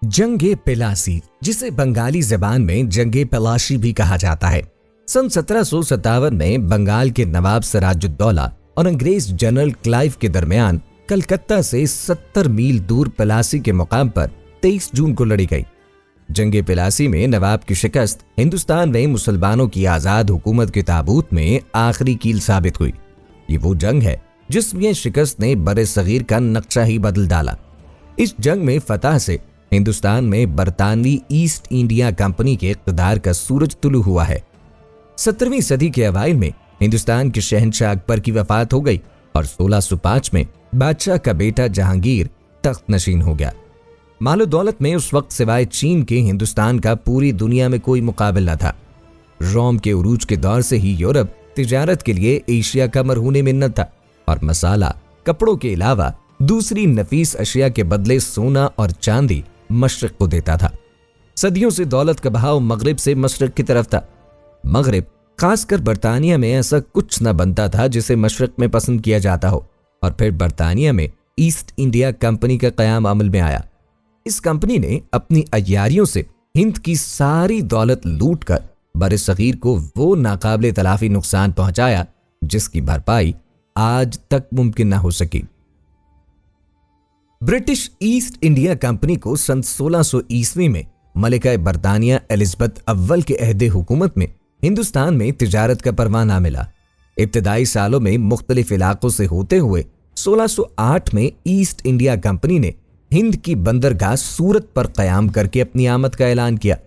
जंगे पिलासी, जिसे बंगाली जबान में जंगे पलाशी भी कहा जाता है, सन 1757 में बंगाल के नवाब सिराजुद्दौला और अंग्रेज जनरल क्लाइव के दरमियान कलकत्ता से 70 मील दूर पिलासी के मुकाम पर 23 जून को लड़ी गई। जंगे पिलासी में नवाब की शिकस्त हिंदुस्तान में मुसलमानों की आजाद हुकूमत के ताबूत में आखिरी कील साबित हुई। ये वो जंग है जिसमें शिकस्त ने बड़े सगीर का नक्शा ही बदल डाला। इस जंग में फतह से हिंदुस्तान में बरतानवी ईस्ट इंडिया कंपनी के इक़्तिदार का सूरज तुलू हुआ है। 17वीं सदी के अवाइल में हिंदुस्तान के शहंशाह अकबर की वफात हो गई और 1605 में बादशाह का बेटा जहांगीर तख्त नशीन हो गया। मालो दौलत में उस वक्त सिवाय चीन के हिंदुस्तान का पूरी दुनिया में कोई मुकाबिल न था। रोम के उरूज के दौर से ही यूरोप तिजारत के लिए एशिया का मरहूने मिन्नत था और मसाला, कपड़ों के अलावा दूसरी नफीस अशिया के बदले सोना और चांदी मशरिक को देता था। सदियों से दौलत का बहाव मगरिब से मशरिक की तरफ था। मगरिब, खासकर बरतानिया में ऐसा कुछ न बनता था जिसे मशरिक में पसंद किया जाता हो। और फिर बरतानिया में ईस्ट इंडिया कंपनी का कयाम अमल में आया। इस कंपनी ने अपनी अय्यारियों से हिंद की सारी दौलत लूट कर बरे सगीर को वो नाकाबिले तलाफी नुकसान पहुंचाया जिसकी भरपाई आज तक मुमकिन न हो सकी। ब्रिटिश ईस्ट इंडिया कंपनी को सन 1600 ईस्वी में मलिका बरतानिया एलिज़ाबेथ अव्वल के अहदे हुकूमत में हिंदुस्तान में तिजारत का परवाना मिला। इब्तदाई सालों में मुख्तलिफ इलाकों से होते हुए 1608 में ईस्ट इंडिया कंपनी ने हिंद की बंदरगाह सूरत पर कयाम करके अपनी आमद का ऐलान किया।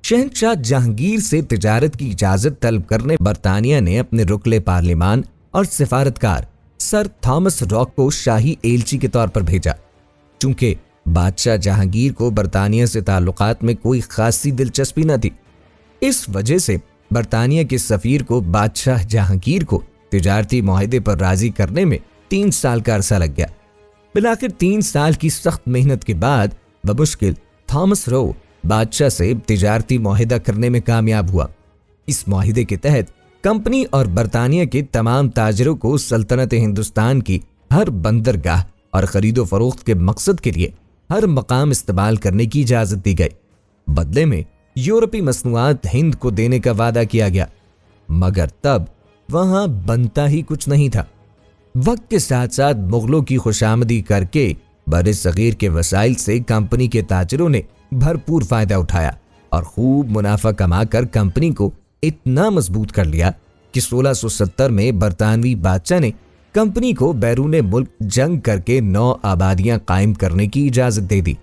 शहंशाह जहांगीर से तिजारत की इजाजत तलब करने बरतानिया ने अपने रुकले पार्लिमान और सिफारतकार सर थॉमस रॉक को शाही एलची के तौर पर भेजा। चूंकि बादशाह जहांगीर को बरतानिया से ताल्लुकात में कोई खासी दिलचस्पी न थी, इस वजह से बरतानिया के सफीर को बादशाह जहांगीर को तिजारती मुआहदे पर राजी करने में 3 साल का अरसा लग गया। बिलाखिर 3 साल की सख्त मेहनत के बाद बमुश्किल थॉमस रो बादशाह से तिजारती मुआहदा करने में कामयाब हुआ। इस मुआहदे के तहत कंपनी और बरतानिया के तमाम ताजरों को सल्तनत हिंदुस्तान की हर बंदरगाह और खरीदो फरोख्त के मकसद के लिए हर मकाम इस्तेमाल करने की इजाजत दी गई। बदले में यूरोपी मसनूआत हिंद को देने का वादा किया गया, मगर तब वहां बनता ही कुछ नहीं था। वक्त के साथ साथ मुगलों की खुशामदी करके बरे सगीर के वसाइल से कंपनी के ताजरों ने भरपूर फायदा उठाया और खूब मुनाफा कमाकर कंपनी को इतना मजबूत कर लिया कि 1670 में बरतानवी बादशाह ने कंपनी को बैरून मुल्क जंग करके 9 आबादियां कायम करने की इजाजत दे दी।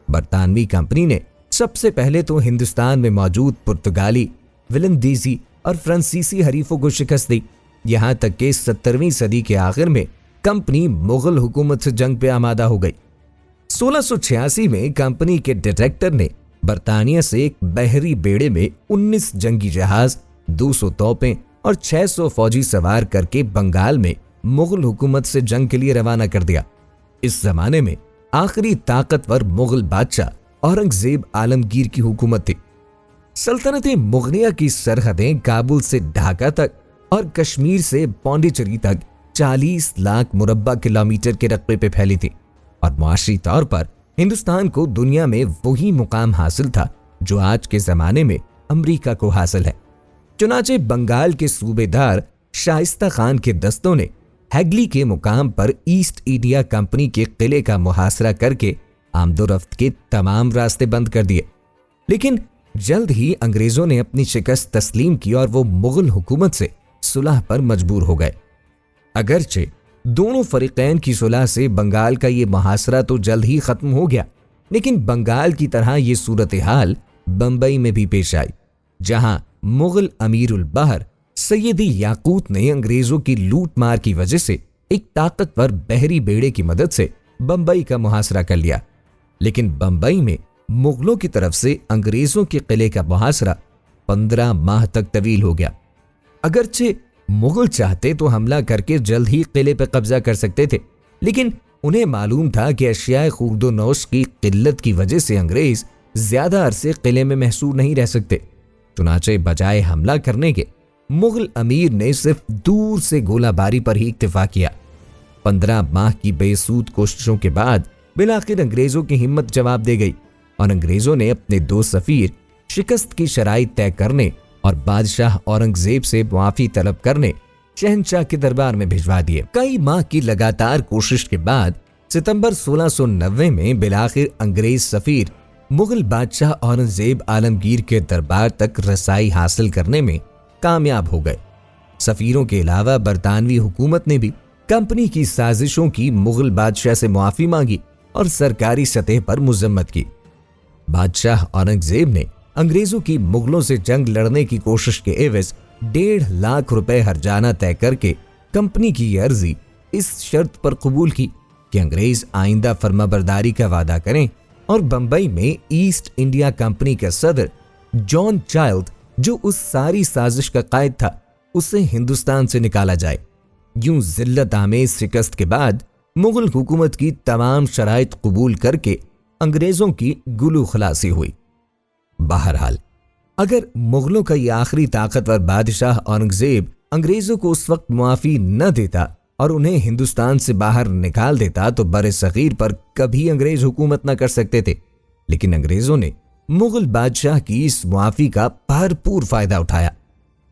बरतानवी कंपनी ने सबसे पहले तो हिंदुस्तान में मौजूद पुर्तगाली, विलंदीजी और फ्रांसीसी हरीफों को शिकस्त दी। यहां तक कि 17वीं सदी के आखिर में कंपनी मुगल हुकूमत से जंग पे आमादा हो गई। 1686 में कंपनी के डायरेक्टर ने बरतानिया से एक बहरी बेड़े में 19 जंगी जहाज, 200 तोपें और 600 फौजी सवार करके बंगाल में मुगल हुकूमत से जंग के लिए रवाना कर दिया। इस जमाने में आखिरी ताकतवर मुगल बादशाह औरंगजेब आलमगीर की हुकूमत थी। सल्तनत मुगलिया की सरहदें काबुल से ढाका तक और कश्मीर से पौंडीचेरी तक 40 लाख मुरब्बा किलोमीटर के रकबे पे फैली थी और मुआशी तौर पर हिंदुस्तान को दुनिया में वही मुकाम हासिल था जो आज के जमाने में अमेरिका को हासिल है। चुनाचे बंगाल के सूबेदार शाइस्ता खान के दस्तों ने हैगली के मुकाम पर ईस्ट इंडिया कंपनी के किले का मुहासरा करके आमदोरफ्त के तमाम रास्ते बंद कर दिए। लेकिन जल्द ही अंग्रेजों ने अपनी शिकस्त तस्लीम की और वो मुगल हुकूमत से सुलह पर मजबूर हो गए। अगरचे दोनों फरीकैन की सुलह से बंगाल का ये मुहासरा तो जल्द ही खत्म हो गया, लेकिन बंगाल की तरह ये सूरत हाल बंबई में भी पेश आई, जहां मुगल अमीरुल बहर सैयदी याकूत ने अंग्रेजों की लूट मार की वजह से एक ताकतवर बहरी बेड़े की मदद से बंबई का मुहासरा कर लिया। लेकिन बंबई में मुगलों की तरफ से अंग्रेजों के किले का मुहासरा 15 माह तक तवील हो गया। अगरचे मुगल चाहते तो हमला करके जल्द ही किले पर कब्जा कर सकते थे, लेकिन उन्हें मालूम था कि अशियाए खुर्दोनौश की किल्लत की वजह से अंग्रेज ज्यादा अरसे किले में महसूर नहीं रह सकते। चुनाचे बजाय हमला करने के मुगल अमीर ने सिर्फ दूर से गोलाबारी पर ही इक्तिफा किया। 15 माह की बेसूद कोशिशों के बाद बिलाखिर अंग्रेजों की हिम्मत जवाब दे गई और अंग्रेजों ने अपने 2 सफीर शिकस्त की शराइत तय करने और बादशाह औरंगजेब से मुआफी तलब करने शहंशाह के दरबार में भिजवा दिए। कई माह की लगातार कोशिश के बाद सितंबर 1690 में बिलाखिर अंग्रेज सफीर मुगल बादशाह औरंगजेब आलमगीर के दरबार तक रसाई हासिल करने में कामयाब हो गए। सफीरों के अलावा बरतानवी हुकूमत ने भी कंपनी की साजिशों की मुगल बादशाह से मुआफी मांगी और सरकारी सतह पर मुजम्मत की। बादशाह औरंगजेब ने अंग्रेजों की मुगलों से जंग लड़ने की कोशिश के एवज 1.5 लाख रुपए हर्जाना तय करके कंपनी की अर्जी इस शर्त पर कबूल की कि अंग्रेज आइंदा फर्माबरदारी का वादा करें और बंबई में ईस्ट इंडिया कंपनी का सदर जॉन चाइल्ड, जो उस सारी साजिश का कायद था, उसे हिंदुस्तान से निकाला जाए। यूं जिल्लत आमेज शिकस्त के बाद मुगल हुकूमत की तमाम शराइत कबूल करके अंग्रेजों की गुलू खलासी हुई। बहरहाल, अगर मुगलों का ये आखिरी ताकतवर बादशाह औरंगजेब अंग्रेजों को उस वक्त मुआफी न देता और उन्हें हिंदुस्तान से बाहर निकाल देता तो बरे सगीर पर कभी अंग्रेज हुकूमत न कर सकते थे। लेकिन अंग्रेजों ने मुगल बादशाह की इस मुआफी का भरपूर फायदा उठाया।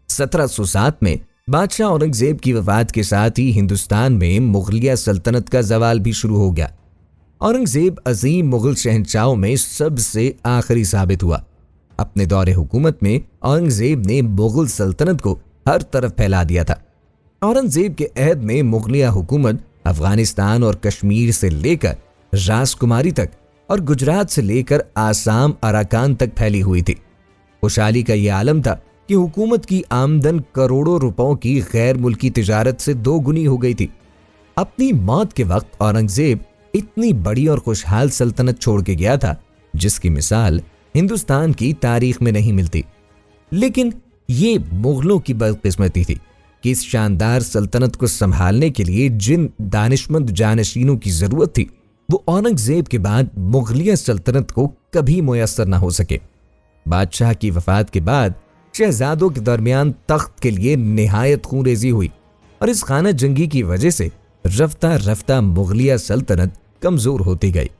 1707 में बादशाह औरंगजेब की वफात के साथ ही हिंदुस्तान में मुगलिया सल्तनत का जवाल भी शुरू हो गया। औरंगजेब अजीम मुगल शहंशाहों में सबसे आखिरी साबित हुआ। अपने दौरे हुकूमत में औरंगजेब ने मुगल सल्तनत को हर तरफ फैला दिया था। औरंगजेब के अहद में मुगलिया हुकूमत अफगानिस्तान और कश्मीर से लेकर राजकुमारी तक और गुजरात से लेकर आसाम अराकान तक फैली हुई थी। खुशहाली का यह आलम था कि हुकूमत की आमदन करोड़ों रुपयों की गैर मुल्की तिजारत से 2 गुनी हो गई थी। अपनी मौत के वक्त औरंगजेब इतनी बड़ी और खुशहाल सल्तनत छोड़ के गया था जिसकी मिसाल हिंदुस्तान की तारीख में नहीं मिलती। लेकिन ये मुगलों की बदकिस्मती थी कि इस शानदार सल्तनत को संभालने के लिए जिन दानिशमंद जानशीनों की जरूरत थी वो औरंगजेब के बाद मुगलिया सल्तनत को कभी मुयस्सर न हो सके। बादशाह की वफात के बाद शहजादों के दरमियान तख्त के लिए निहायत खूनरेजी हुई और इस खाना जंगी की वजह से रफ्ता रफ्ता मुगलिया सल्तनत कमजोर होती गई।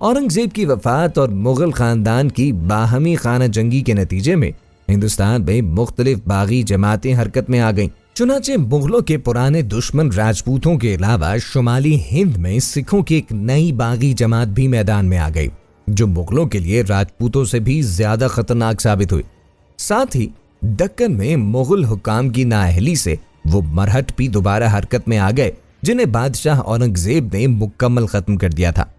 औरंगजेब की वफात और मुगल खानदान की बाहमी खाना जंगी के नतीजे में हिंदुस्तान में मुख्तलिफ बागी जमातें हरकत में आ गईं। चुनाचे मुगलों के पुराने दुश्मन राजपूतों के अलावा शुमाली हिंद में सिखों की एक नई बागी जमात भी मैदान में आ गई जो मुगलों के लिए राजपूतों से भी ज्यादा खतरनाक साबित हुई। साथ ही दक्कन में मुगल हुकाम की नाअहली से वो मरहट भी दोबारा हरकत में आ गए जिन्हें बादशाह औरंगजेब ने मुकम्मल खत्म कर दिया था।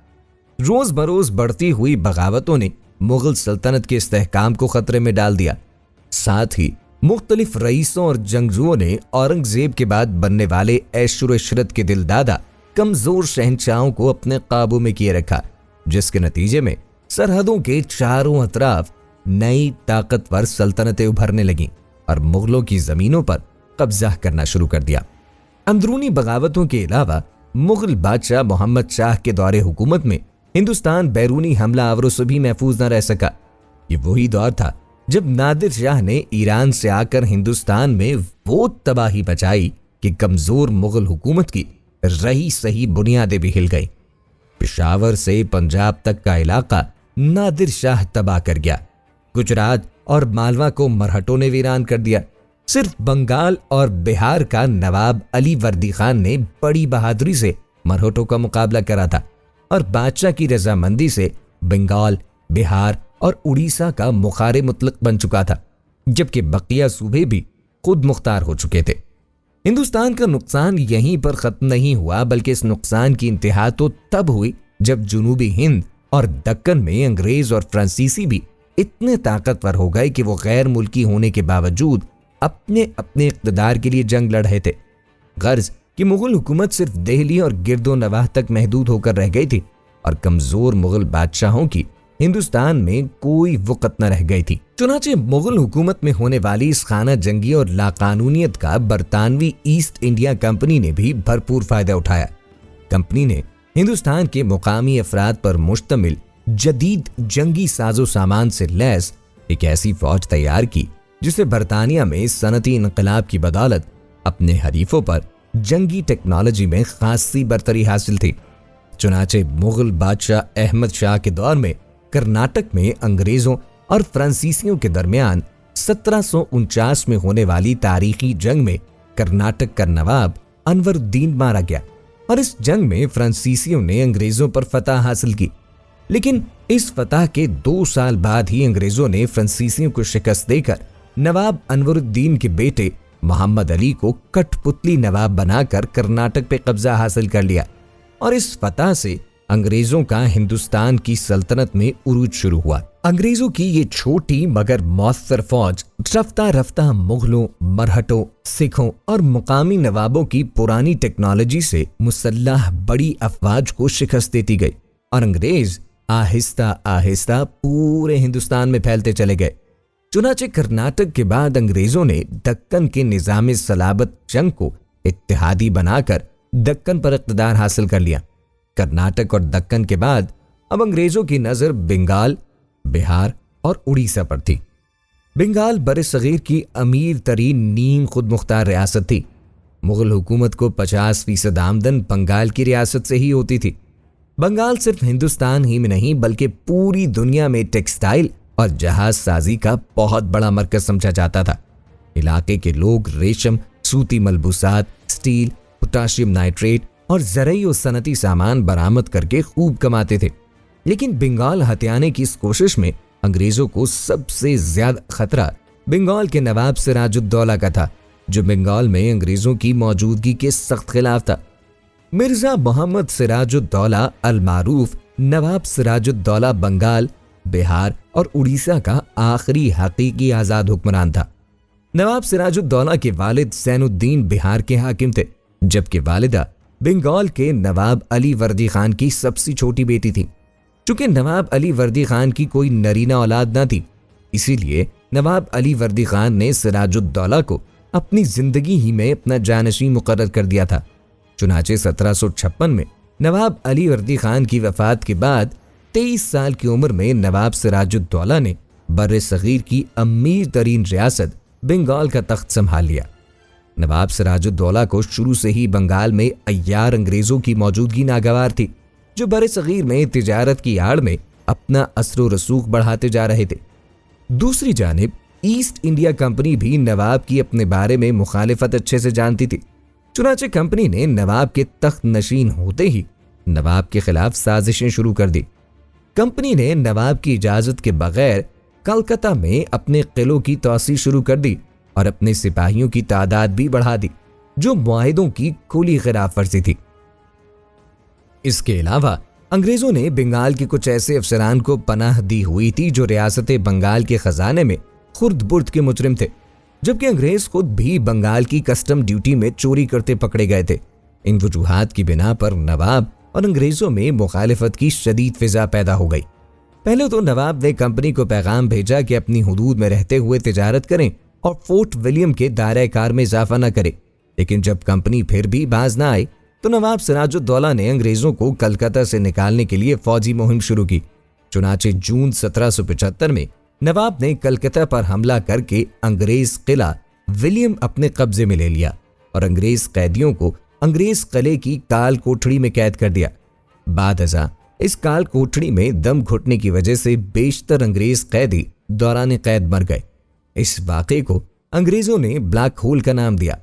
रोज बरोज बढ़ती हुई बगावतों ने मुगल सल्तनत के इस्तेहकाम को खतरे में डाल दिया। साथ ही मुख्तलिफ रईसों और जंगजुओं ने औरंगजेब के बाद बनने वाले ऐशुर इशरत के दिलदादा कमजोर शहंशाहों को अपने काबू में किए रखा, जिसके नतीजे में सरहदों के चारों अतराफ नई ताकतवर सल्तनतें उभरने लगीं और मुगलों की जमीनों पर कब्जा करना शुरू कर दिया। अंदरूनी बगावतों के अलावा मुगल बादशाह मोहम्मद शाह के दौरे हुकूमत में हिंदुस्तान बैरूनी हमला आवरों से भी महफूज न रह सका। ये वही दौर था जब नादिर शाह ने ईरान से आकर हिंदुस्तान में वो तबाही मचाई कि कमजोर मुगल हुकूमत की रही सही बुनियादें भी हिल गई। पेशावर से पंजाब तक का इलाका नादिर शाह तबाह कर गया। गुजरात और मालवा को मरहटों ने वीरान कर दिया। सिर्फ बंगाल और बिहार का नवाब अली वर्दी खान ने बड़ी बहादुरी से मरहटों का मुकाबला करा था और बादशाह की रजामंदी से बंगाल, बिहार और उड़ीसा का मुखारे मुतलक बन चुका था, जबकि बकिया सूबे भी खुद मुख्तार हो चुके थे। हिंदुस्तान का नुकसान यहीं पर खत्म नहीं हुआ, बल्कि इस नुकसान की इंतहा तो तब हुई जब जुनूबी हिंद और दक्कन में अंग्रेज और फ्रांसीसी भी इतने ताकतवर हो गए कि वो गैर मुल्की होने के बावजूद अपने अपने इक़्तिदार के लिए जंग लड़ रहे थे। गर्ज कि मुगल हुकूमत सिर्फ दिल्ली और गिरदो नवाह तक महदूद होकर रह गई थी और कमजोर मुगल बादशाहों की हिंदुस्तान में कोई वक़्त न रह गई थी। चुनाचे मुगल हुकूमत में होने वाली इस खाना जंगी और लाकानूनियत का बरतानवी ईस्ट इंडिया कंपनी ने भी भरपूर फायदा उठाया। कंपनी ने हिंदुस्तान के मुकामी अफराद पर मुश्तमिल जदीद जंगी साजो सामान से लैस एक ऐसी फौज तैयार की जिसे बरतानिया में सनती इनकलाब की बदौलत अपने हरीफों पर जंगी टेक्नोलॉजी में खासी बरतरी हासिल थी। चुनाचे मुगल बादशाह अहमद शाह के दौर में कर्नाटक में अंग्रेजों और फ्रांसीसियों के दरमियान 1749 में होने वाली तारीखी जंग में कर्नाटक का नवाब अनवरुद्दीन मारा गया और इस जंग में फ्रांसीसियों ने अंग्रेजों पर फतह हासिल की। लेकिन इस फतह के 2 साल बाद ही अंग्रेजों ने फ्रांसीसियों को शिकस्त देकर नवाब अनवरुद्दीन के बेटे मोहम्मद अली को कठपुतली नवाब बनाकर कर्नाटक पे कब्जा हासिल कर लिया और इस फतह से अंग्रेजों का हिंदुस्तान की सल्तनत में उरूज शुरू हुआ। अंग्रेजों की ये छोटी मगर मौसर फौज रफ्ता रफ्ता मुगलों, मरहटों, सिखों और मुकामी नवाबों की पुरानी टेक्नोलॉजी से मुसल्लह बड़ी अफवाज को शिकस्त देती गई और अंग्रेज आहिस्ता आहिस्ता पूरे हिंदुस्तान में फैलते चले गए। चुनाचे कर्नाटक के बाद अंग्रेजों ने दक्कन के निजाम सलाबत जंग को इत्तेहादी बनाकर दक्कन पर इक़्तिदार हासिल कर लिया। कर्नाटक और दक्कन के बाद अब अंग्रेजों की नजर बंगाल, बिहार और उड़ीसा पर थी। बंगाल बरसगीर की अमीर तरीन नीम खुद मुख्तार रियासत थी। मुगल हुकूमत को 50% आमदन बंगाल की रियासत से ही होती थी। बंगाल सिर्फ हिंदुस्तान ही में नहीं बल्कि पूरी दुनिया में टेक्सटाइल और जहाज साजी का बहुत बड़ा मरकज समझा जाता था। इलाके के लोग रेशम, सूती मलबूसात, स्टील, पोटाशियम नाइट्रेट और ज़रई और सनती सामान बरामद करके खूब कमाते थे। लेकिन बंगाल हथियाने की इस कोशिश में अंग्रेजों को सबसे ज्यादा खतरा बंगाल के नवाब सिराजुद्दौला का था, जो बंगाल में अंग्रेजों की मौजूदगी के सख्त खिलाफ था। मिर्जा मोहम्मद सिराजुद्दौला अल मारूफ नवाब सिराजुद्दौला बंगाल, बिहार और उड़ीसा का आखिरी हकीकी आजाद हुक्मरान था। नवाब सिराजुद्दौला के वालिद ज़ैनुद्दीन बिहार के हाकिम थे, जबकि वालिदा बंगाल के नवाब अली वर्दी खान की सबसे छोटी बेटी थी। चूंकि नवाब अली वर्दी खान की कोई नरीना औलाद न थी, इसीलिए नवाब अली वर्दी खान ने सिराजुद्दौला को अपनी जिंदगी ही में अपना जानशीं मुकर्रर कर दिया था। चुनाचे 1756 में नवाब अली वर्दी खान की वफात के बाद 23 साल की उम्र में नवाब सिराजुद्दौला ने बर्रे सगीर की अमीर तरीन रियासत बंगाल का तख्त संभाल लिया। नवाब सिराजुद्दौला को शुरू से ही बंगाल में अय्यार अंग्रेजों की मौजूदगी नागवार थी, जो बड़े सगीर में तिजारत की आड़ में अपना असर रसूख बढ़ाते जा रहे थे। दूसरी जानिब ईस्ट इंडिया कंपनी भी नवाब की अपने बारे में मुखालिफत अच्छे से जानती थी। चुनाचे कंपनी ने नवाब के तख्त नशीन होते ही नवाब के खिलाफ साजिशें शुरू कर दी। कंपनी ने नवाब की इजाजत के बगैर कलकत्ता में अपने किलों की तोसी शुरू कर दी और अपने सिपाहियों की तादाद भी बढ़ा दी, जो मुआहिदों की खुली खिलाफ वर्जी थी। इसके अलावा अंग्रेजों ने बंगाल के कुछ ऐसे अफसरान को पनाह दी हुई थी जो रियासत बंगाल के खजाने में खुर्द बुर्द के मुजरिम थे, जबकि अंग्रेज खुद भी बंगाल की कस्टम ड्यूटी में चोरी करते पकड़े गए थे। इन वजूहात की बिना पर नवाब और अंग्रेजों में मुखालिफत की शदीद फिजा पैदा हो गई। पहले तो नवाब ने कंपनी को पैगाम भेजा कि अपनी हुदूद में रहते हुए तिजारत करें और फोर्ट विलियम के दायरे कार में इजाफा न करे, लेकिन जब कंपनी फिर भी बाज न आई तो नवाब सिराजुद्दौला ने अंग्रेजों को कलकत्ता से निकालने के लिए फौजी मुहिम शुरू की। चुनाचे जून 1775 में नवाब ने कलकत्ता पर हमला करके अंग्रेज किला विलियम अपने कब्जे में ले लिया और अंग्रेज कैदियों को अंग्रेज किले की काल कोठड़ी में कैद कर दिया। बादअज़ा इस काल कोठड़ी में दम घुटने की वजह से बेशतर अंग्रेज कैदी दौरान कैद मर गए। इस वाक़े को अंग्रेजों ने ब्लैक होल का नाम दिया।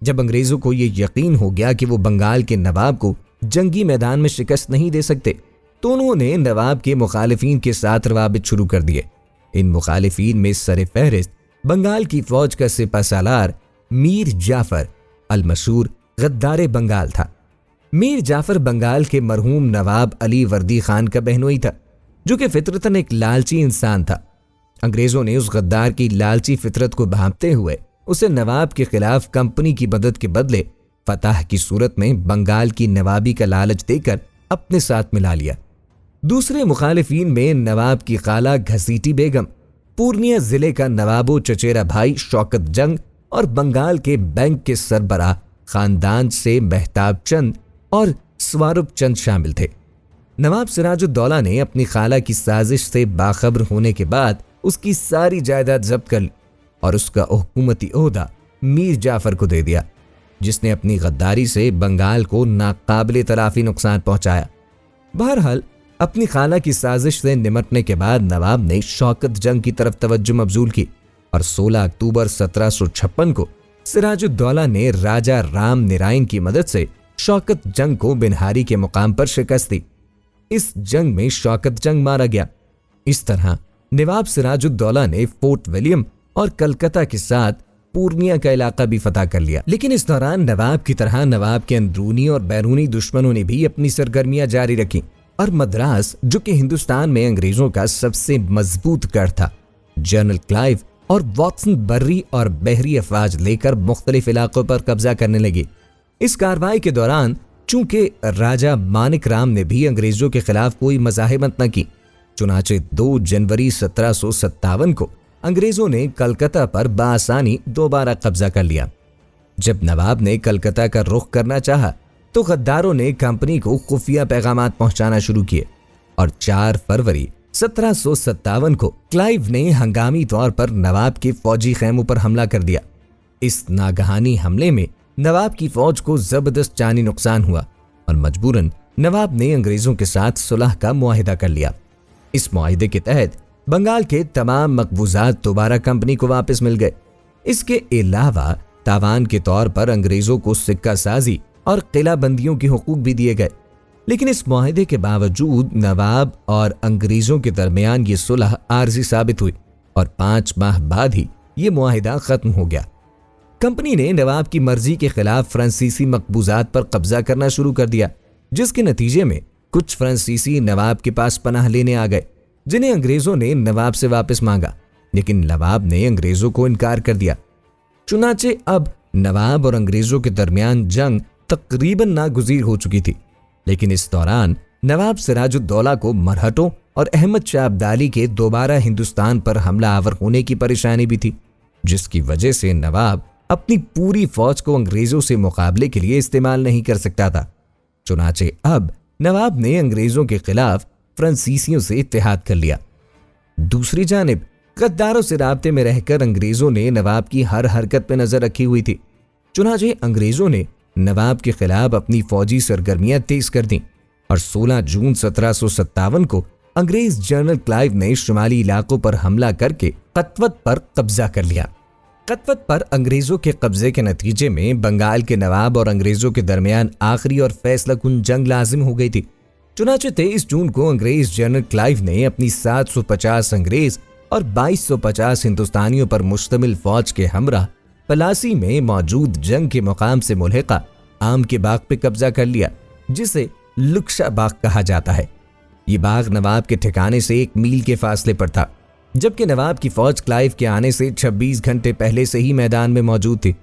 जब अंग्रेजों को यह यकीन हो गया कि वो बंगाल के नवाब को जंगी मैदान में शिकस्त नहीं दे सकते, तो उन्होंने नवाब के मुखालिफिन के साथ रवाबित शुरू कर दिए। इन मुखालिफिन में सर फहरिस्त बंगाल की फौज का सिपा सालार मीर जाफर अल-मशहूर गद्दार बंगाल था। मीर जाफर बंगाल के मरहूम नवाब अली वर्दी खान का बहनोई था, जो कि फितरतन एक लालची इंसान था। अंग्रेजों ने उस गद्दार की लालची फितरत को भांपते हुए उसे नवाब के खिलाफ कंपनी की मदद के बदले फतह की सूरत में बंगाल की नवाबी का लालच देकर अपने साथ मिला लिया। दूसरे मुखालिफिन में नवाब की खाला घसीटी बेगम, पूर्णिया जिले का नवाबो चचेरा भाई शौकत जंग और बंगाल के बैंक के सरबराह खानदान से मेहताब चंद और स्वारुप चंद शामिल थे। नवाब सिराजुद्दौला ने अपनी खाला की साजिश से बाखबर होने के बाद उसकी सारी जायदाद जब्त कर ली और उसका हुकूमती ओहदा मीर जाफर को दे दिया, जिसने अपनी गद्दारी से बंगाल को नाकाबिले तलाफी नुकसान पहुंचाया। बहरहाल अपनी खाला की साजिश से निमटने के बाद नवाब ने शौकत जंग की तरफ तवज्जो मबजूल की और 16 अक्टूबर 1756 को सिराजुद्दौला ने राजा राम नारायण की मदद से शौकत जंग को बिनहारी के मुकाम पर शिकस्त दी। इस जंग में शौकत जंग मारा गया। इस तरह नवाब सिराजुद्दौला ने फोर्ट विलियम और कलकत्ता के साथ पूर्णिया का इलाका भी फतह कर लिया। लेकिन इस दौरान नवाब की तरह नवाब के अंदरूनी और बैरूनी दुश्मनों ने भी अपनी सरगर्मियां जारी रखी और मद्रास, जो कि हिंदुस्तान में अंग्रेजों का सबसे मजबूत गढ़ था, जनरल क्लाइव और वॉटसन बर्री और बहरी अफवाज लेकर मुख्तलिफ इलाकों पर कब्जा करने लगी। इस कार्रवाई के दौरान चूंकि राजा मानिक राम ने भी अंग्रेजों के खिलाफ कोई मज़ाहिमत न की, चुनाचे 2 जनवरी 1757 को अंग्रेजों ने कलकत्ता पर बआसानी दोबारा कब्जा कर लिया। जब नवाब ने कलकत्ता का रुख करना चाहा तो गद्दारों ने कंपनी को खुफिया पैगामात पहुंचाना शुरू किए और 4 फरवरी 1757 को क्लाइव ने हंगामी तौर पर नवाब के फौजी खेमों पर हमला कर दिया। इस नागहानी हमले में नवाब की फौज को जबरदस्त जानी नुकसान हुआ और मजबूरन नवाब ने अंग्रेजों के साथ सुलह का मुआहिदा कर लिया। इस मुआहिदे के तहत बंगाल के तमाम मकबूजात दोबारा कंपनी को वापस मिल गए। इसके अलावा तावान के तौर पर अंग्रेजों को सिक्का साजी और किलाबंदियों के हुकूक भी दिए गए। लेकिन इस मुआहिदे के बावजूद नवाब और अंग्रेजों के दरमियान ये सुलह आर्जी साबित हुई और 5 माह बाद ही ये मुआहिदा खत्म हो गया। कंपनी ने नवाब की मर्जी के खिलाफ फ्रांसीसी मकबूजात पर कब्जा करना शुरू कर दिया, जिसके नतीजे में कुछ फ्रांसीसी नवाब के पास पनाह लेने आ गए, जिन्हें अंग्रेजों ने नवाब से वापस मांगा। लेकिन नवाब ने अंग्रेजों को इनकार कर दिया। चुनाचे अब नवाब और अंग्रेजों के दरमियान जंग तकरीबन नागुजीर हो चुकी थी। लेकिन इस दौरान नवाब सिराजुद्दौला को मरहटों और अहमद शाह अब्दाली के दोबारा हिंदुस्तान पर हमला आवर होने की परेशानी भी थी, जिसकी वजह से नवाब अपनी पूरी फौज को अंग्रेजों से मुकाबले के लिए इस्तेमाल नहीं कर सकता था। चुनाचे अब नवाब ने अंग्रेजों के खिलाफ फ्रांसीसियों से इत्तेहाद कर लिया। दूसरी जानिब गद्दारों से राब्ते में रहकर अंग्रेजों ने नवाब की हर हरकत पर नजर रखी हुई थी। चुनाचे अंग्रेजों ने नवाब के खिलाफ अपनी फौजी सरगर्मियां तेज कर दी और 16 जून 1757 को अंग्रेज जनरल क्लाइव ने शुमाली इलाकों पर हमला करके कतवत पर कब्जा कर लिया। कतवत पर अंग्रेजों के कब्जे के नतीजे में बंगाल के नवाब और अंग्रेजों के दरमियान आखिरी और फैसला कुन जंग लाजिम हो गई थी। चुनाचे 23 जून को अंग्रेज जनरल क्लाइव ने अपनी 750 अंग्रेज और 2250 हिंदुस्तानियों पर मुश्तमिल फौज के हमरा पलासी में मौजूद जंग के मुकाम से मुल्हिका आम के बाग पे कब्जा कर लिया, जिसे लुक्शा बाग कहा जाता है। ये बाग नवाब के ठिकाने से 1 मील के फासले पर था, जबकि नवाब की फौज क्लाइव के आने से 26 घंटे पहले से ही मैदान में मौजूद थी।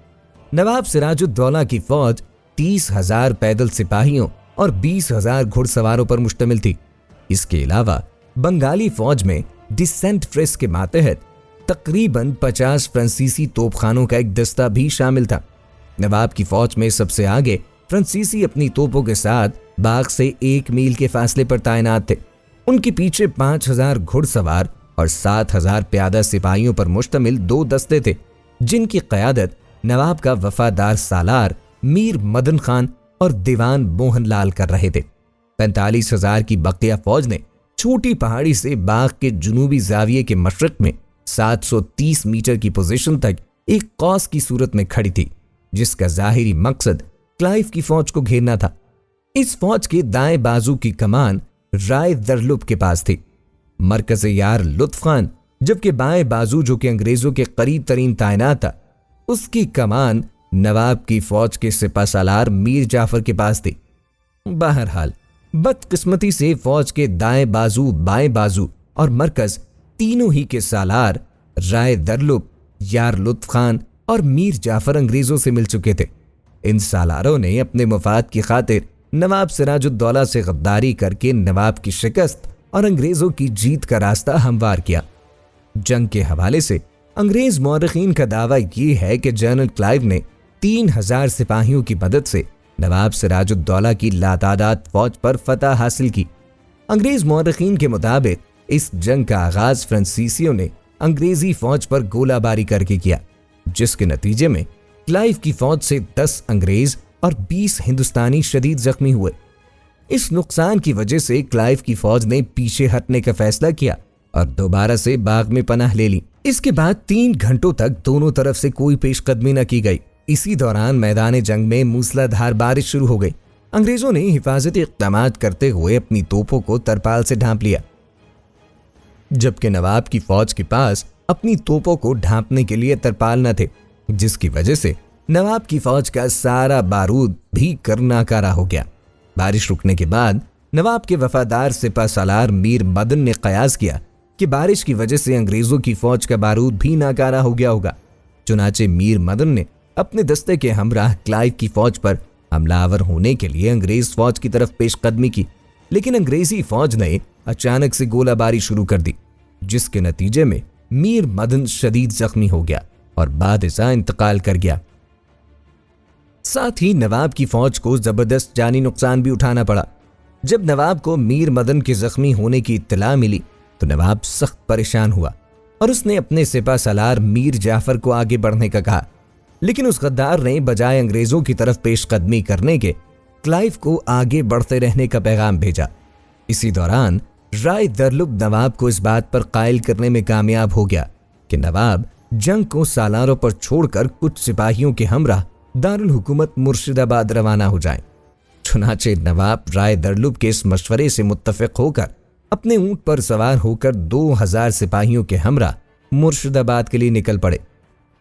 नवाब सिराजुद्दौला की फौज 30,000 पैदल सिपाहियों और 20,000 घुड़सवारों पर मुश्तमिल थी। इसके अलावा बंगाली फौज में डिसेंट फ्रेस के मातहत तकरीबन 50 फ्रांसीसी तोपखानों का एक दस्ता भी शामिल था। नवाब की फौज में सबसे आगे फ्रांसीसी अपनी तोपों के साथ बाग से 1 मील के फासले पर तैनात थे। उनके पीछे 5,000 घुड़सवार और 7,000 प्यादा सिपाहियों पर मुश्तमिल 2 दस्ते थे, जिनकी क़यादत नवाब का वफादार सालार मीर मदन खान और दीवान मोहन लाल कर रहे थे। 45,000 की बकिया फौज ने छोटी पहाड़ी से बाग के जुनूबी जाविये के मशरक में 730 मीटर की पोजीशन तक एक कौस की सूरत में खड़ी थी, जिसका जाहिरी मकसद क्लाइव की फौज को घेरना था। इस फौज के दाएं बाजू की कमान राय दरलुब के पास थी, मरकज यार लुत्फ खान, जबकि बाएं बाजू जो कि अंग्रेजों के करीब तरीन तैनात था, उसकी कमान नवाब की फौज के सिपाहसालार मीर जाफर के पास थी। बहरहाल बदकिस्मती से फौज के दाएं बाजू, बाएं बाजू और मरकज तीनों ही के सालार राय दरलुब, यार लुत्फ खान और मीर जाफर अंग्रेजों से मिल चुके थे। इन सालारों ने अपने मफाद की खातिर नवाब सिराजुद्दौला से गद्दारी करके नवाब की शिकस्त और अंग्रेजों की जीत का रास्ता हमवार किया। जंग के हवाले से अंग्रेज मौरखीन का दावा ये है कि जनरल क्लाइव ने 3,000 सिपाहियों की मदद से नवाब सिराजुद्दौला की लातादाद फौज पर फतह हासिल की। अंग्रेज मौरखीन के मुताबिक इस जंग का आगाज फ्रांसीसियों ने अंग्रेजी फौज पर गोलाबारी करके किया, जिसके नतीजे में क्लाइव की फौज से 10 अंग्रेज और 20 हिंदुस्तानी शदीद जख्मी हुए। इस नुकसान की वजह से क्लाइव की फौज ने पीछे हटने का फैसला किया और दोबारा से बाग में पनाह ले ली। इसके बाद 3 घंटों तक दोनों तरफ से कोई पेशकदमी न की गई। इसी दौरान मैदान जंग में मूसलाधार बारिश शुरू हो गई। अंग्रेजों ने हिफाजती इक़दाम करते हुए अपनी तोपों को तरपाल से ढांप लिया, जबकि नवाब की फौज के पास अपनी तोपों को ढांपने के लिए तरपाल न थे, जिसकी वजह से नवाब की फौज का सारा बारूद भी कर नाकारा हो गया। बारिश रुकने के बाद नवाब के वफादार सिपह सालार मीर मदन ने कयास किया कि बारिश की वजह से अंग्रेजों की फौज का बारूद भी नाकारा हो गया होगा। चुनाचे मीर मदन ने अपने दस्ते के हमराह क्लाइव की फौज पर हमलावर होने के लिए अंग्रेज फौज की तरफ पेशकदमी की, लेकिन अंग्रेजी फौज ने अचानक से गोलाबारी शुरू कर दी, जिसके नतीजे में मीर मदन शदीद जख्मी हो गया और बादशाह इंतकाल कर गया। साथ ही नवाब की फौज को जबरदस्त जानी नुकसान भी उठाना पड़ा। जब नवाब को मीर मदन के जख्मी होने की इत्तला मिली तो नवाब सख्त परेशान हुआ और उसने अपने सिपह सालार मीर जाफर को आगे बढ़ने का कहा, लेकिन उस गद्दार ने बजाय अंग्रेजों की तरफ पेशकदमी करने के क्लाइव को आगे बढ़ते रहने का पैगाम भेजा। इसी दौरान राय दरलुब नवाब को इस बात पर कायल करने में कामयाब हो गया कि नवाब जंग को सालारों पर छोड़कर कुछ सिपाहियों के हमराह दारुल हुकूमत मुर्शिदाबाद रवाना हो जाएं। चुनाचे नवाब राय दरलुब के इस मशवरे से मुत्तफिक होकर अपने ऊंट पर सवार होकर 2000 सिपाहियों के हमराह मुर्शिदाबाद के लिए निकल पड़े।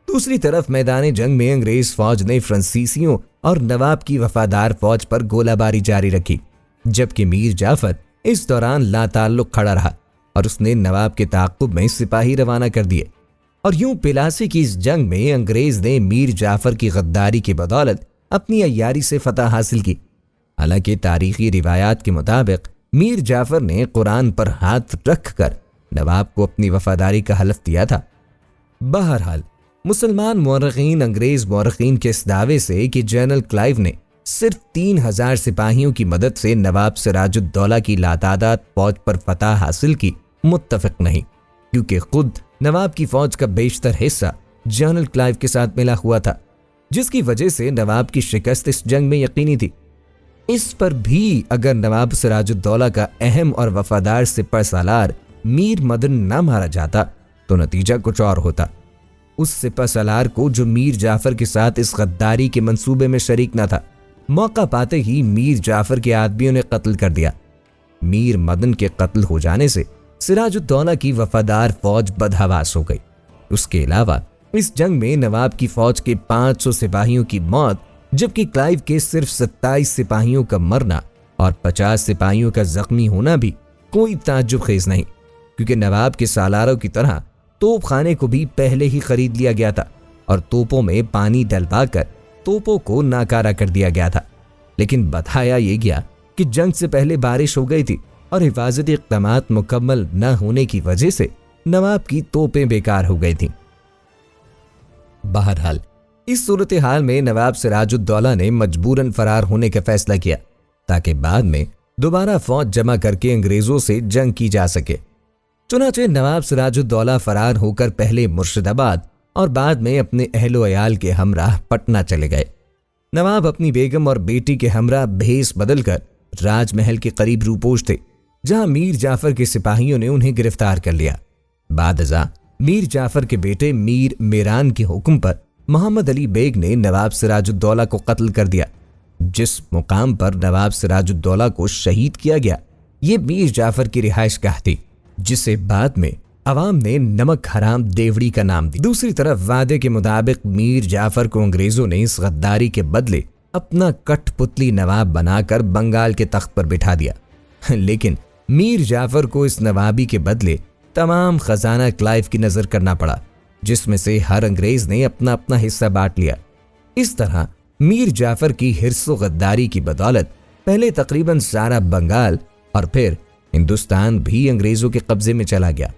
दूसरी तरफ मैदान जंग में अंग्रेज फौज ने फ्रांसीसियों और नवाब की वफादार फौज पर गोलाबारी जारी रखी, जबकि मीर जाफर इस दौरान लाताल्लुक खड़ा रहा और उसने नवाब के ताक़ुब में सिपाही रवाना कर दिए। और यूं पिलासी की इस जंग में अंग्रेज ने मीर जाफर की गद्दारी की बदौलत अपनी अय्यारी से फतह हासिल की। हालांकि तारीखी रिवायात के मुताबिक मीर जाफर ने कुरान पर हाथ रखकर नवाब को अपनी वफादारी का हलफ दिया था। बहरहाल मुसलमान मौरखीन अंग्रेज मौरखीन के इस दावे से कि जनरल क्लाइव ने सिर्फ 3000 सिपाहियों की मदद से नवाब सिराजुद्दौला की लातादाद फौज पर फतह हासिल की मुत्तफिक नहीं, क्योंकि खुद नवाब की फौज का बेशतर हिस्सा जनरल क्लाइव के साथ मिला हुआ था, जिसकी वजह से नवाब की शिकस्त इस जंग में यकीनी थी। इस पर भी अगर नवाब सिराजुद्दौला का अहम और वफादार सिपह सालार मीर मदन न मारा जाता तो नतीजा कुछ और होता। उस सिपह सालार को जो मीर जाफर के साथ इस गद्दारी के मंसूबे में शरीक न था, मौका पाते ही मीर जाफर के आदमियों ने कत्ल कर दिया। मीर मदन के कत्ल हो जाने से सिराजुद्दौला की वफादार फौज बदहवास हो गई। उसके अलावा इस जंग में नवाब की फौज के 500 सिपाहियों की मौत, जबकि क्लाइव के सिर्फ 27 सिपाहियों का मरना और 50 सिपाहियों का जख्मी होना भी कोई ताज्जुब खेज नहीं, क्योंकि नवाब के सालारों की तरह तोप खाने को भी पहले ही खरीद लिया गया था और तोपों में पानी डलवाकर तोपों को नाकारा कर दिया गया था। लेकिन बताया ये गया कि जंग से पहले बारिश हो गई थी और हिफाजती इक़दामात मुकम्मल न होने की वजह से नवाब की तोपें बेकार हो गई थीं। बहरहाल इस सूरत हाल में नवाब सिराजुद्दौला ने मजबूरन फरार होने का फैसला किया ताकि बाद में दोबारा फौज जमा करके अंग्रेजों से जंग की जा सके। चुनाचे नवाब सिराजुद्दौला फरार होकर पहले मुर्शिदाबाद और बाद में अपने अहलो अयाल के हमराह पटना चले गए। नवाब अपनी बेगम और बेटी के हमराह भेस बदलकर राजमहल के करीब रूपोश थे, जहां मीर जाफर के सिपाहियों ने उन्हें गिरफ्तार कर लिया। बादशाह मीर जाफर के बेटे मीर मेरान के हुक्म पर मोहम्मद अली बेग ने नवाब सिराजुद्दौला को कत्ल कर दिया। जिस मुकाम पर नवाब सिराजुद्दौला को शहीद किया गया, ये मीर जाफर की रिहाइशगाह थी, जिसे बाद में अवाम ने नमक हराम देवड़ी का नाम दिया। दूसरी तरफ वादे के मुताबिक मीर जाफर को अंग्रेजों ने इस गद्दारी के बदले अपना कठपुतली नवाब बनाकर बंगाल के तख्त पर बिठा दिया। लेकिन मीर जाफर को इस नवाबी के बदले तमाम खजाना क्लाइव की नजर करना पड़ा, जिसमें से हर अंग्रेज ने अपना अपना हिस्सा बांट लिया। इस तरह मीर जाफर की हिर्सो गद्दारी की बदौलत पहले तकरीबन सारा बंगाल और फिर हिंदुस्तान भी अंग्रेजों के कब्जे में चला गया।